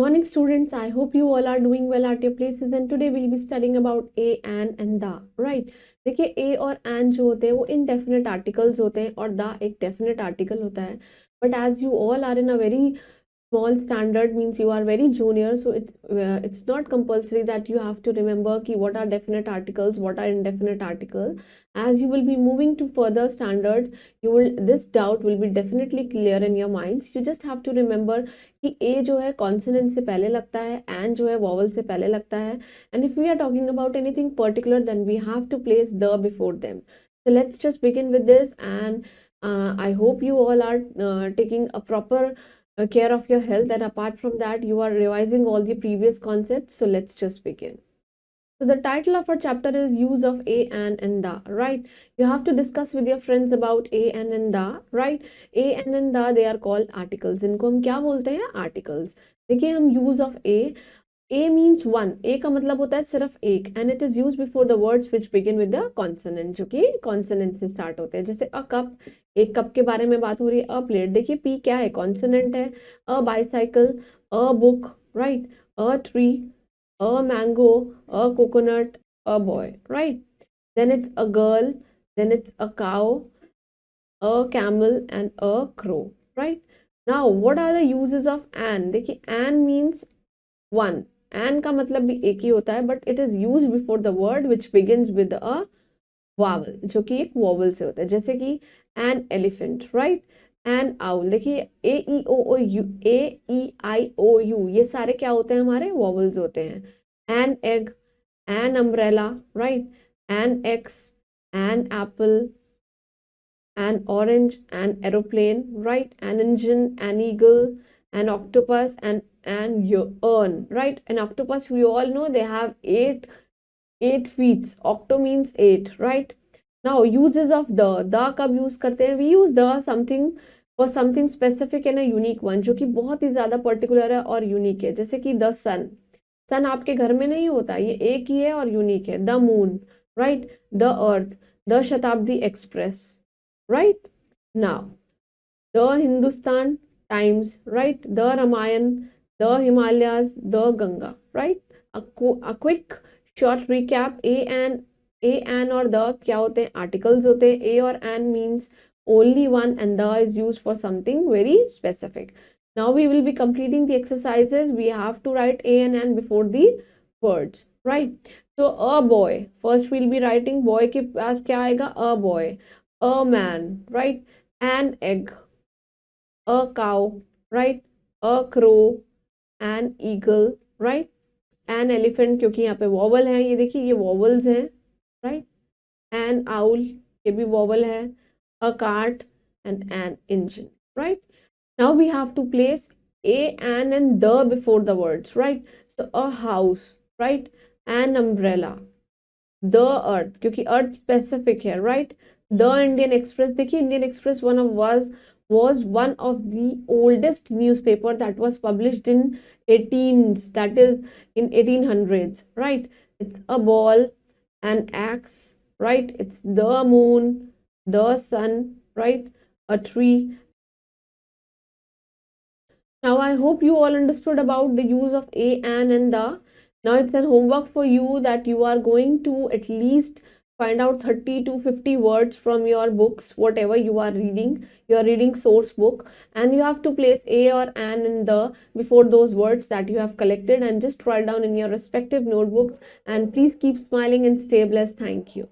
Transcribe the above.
Morning students, I hope you all are doing well at your places and today we'll be studying about a, an and the, right? देखिए a और an जो होते हैं वो indefinite articles होते हैं और the एक definite article होता है. But as you all are in a very small standard, means you are very junior, so it's not compulsory that you have to remember ki what are definite articles, what are indefinite articles. As you will be moving to further standards, this doubt will be definitely clear in your minds. You just have to remember कि a जो है consonant से पहले लगता है, and जो है vowel से पहले लगता है, and if we are talking about anything particular, then we have to place the before them. So let's just begin with this, and I hope you all are taking a proper care of your health, and apart from that you are revising all the previous concepts. So let's just begin. So the title of our chapter is use of a, and the, right? You have to discuss with your friends about a, and the, right? A and the, they are called articles. इनको हम क्या बोलते हैं? Articles. देखिए हम use of a means one. a का मतलब होता है सिर्फ एक, and it is used before the words which begin with the consonant, जो कि consonant से start होते हैं. जैसे a cup, एक कप के बारे में बात हो रही है. a plate, देखिए p क्या है? Consonant है. a bicycle, a book, right? a tree, a mango, a coconut, a boy, right? Then it's a girl, then it's a cow, a camel, and a crow, right? Now what are the uses of an? देखिए an means one. N का मतलब भी एक ही होता है, but it is use before the word which begins with a vowel, जो कि एक वॉवल से होता है. जैसे कि an elephant, right? N owl, देखिए ए ई ओ you, A E I O you, ये सारे क्या होते हैं? हमारे वॉवल्स होते हैं. An egg, an umbrella, right? An ax, an apple, an orange, an aeroplane, right? An engine, an eagle, an octopus, and your urn, right? An octopus, we all know they have eight feet. Octo means eight, right? Now uses of the कब use करते हैं? We use the something for something specific and a unique one, जो कि बहुत ही ज्यादा particular है और unique है. जैसे कि the sun. सन आपके घर में नहीं होता, ये एक ही है और यूनिक है. The moon, right? The earth, the शताब्दी express, right? Now the Hindustan Times, right? The Ramayan, the Himalayas, the Ganga, right? A quick short recap. A and और the क्या होते हैं? Articles होते हैं. A और an means only one, and the is used for something very specific. Now we will be completing the exercises. We have to write a and an before the words, right? So a boy, first we'll be writing boy के पास क्या आएगा? A boy, a man, right? An egg, a cow, right? A crow, an eagle, right? An elephant, क्योंकि यहाँ पे vowel है, ये देखिए ये वॉवल्स हैं, right? An owl, ये भी वॉवल है. A cart and an engine, right? Now we have to place a, an, and the before the words, right? So a house, right? An umbrella, the earth, क्योंकि earth specific है, right? The Indian Express, देखिए Indian Express was one of the oldest newspaper that was published in 18s, that is in 1800s, right? It's a ball, an axe, right? It's the moon, the sun, right? A tree. Now I hope you all understood about the use of a, an, and the. Now it's an homework for you that you are going to at least find out 30 to 50 words from your books, whatever you are reading source book, and you have to place a or an in the before those words that you have collected, and just write down in your respective notebooks. And please keep smiling and stay blessed. Thank you.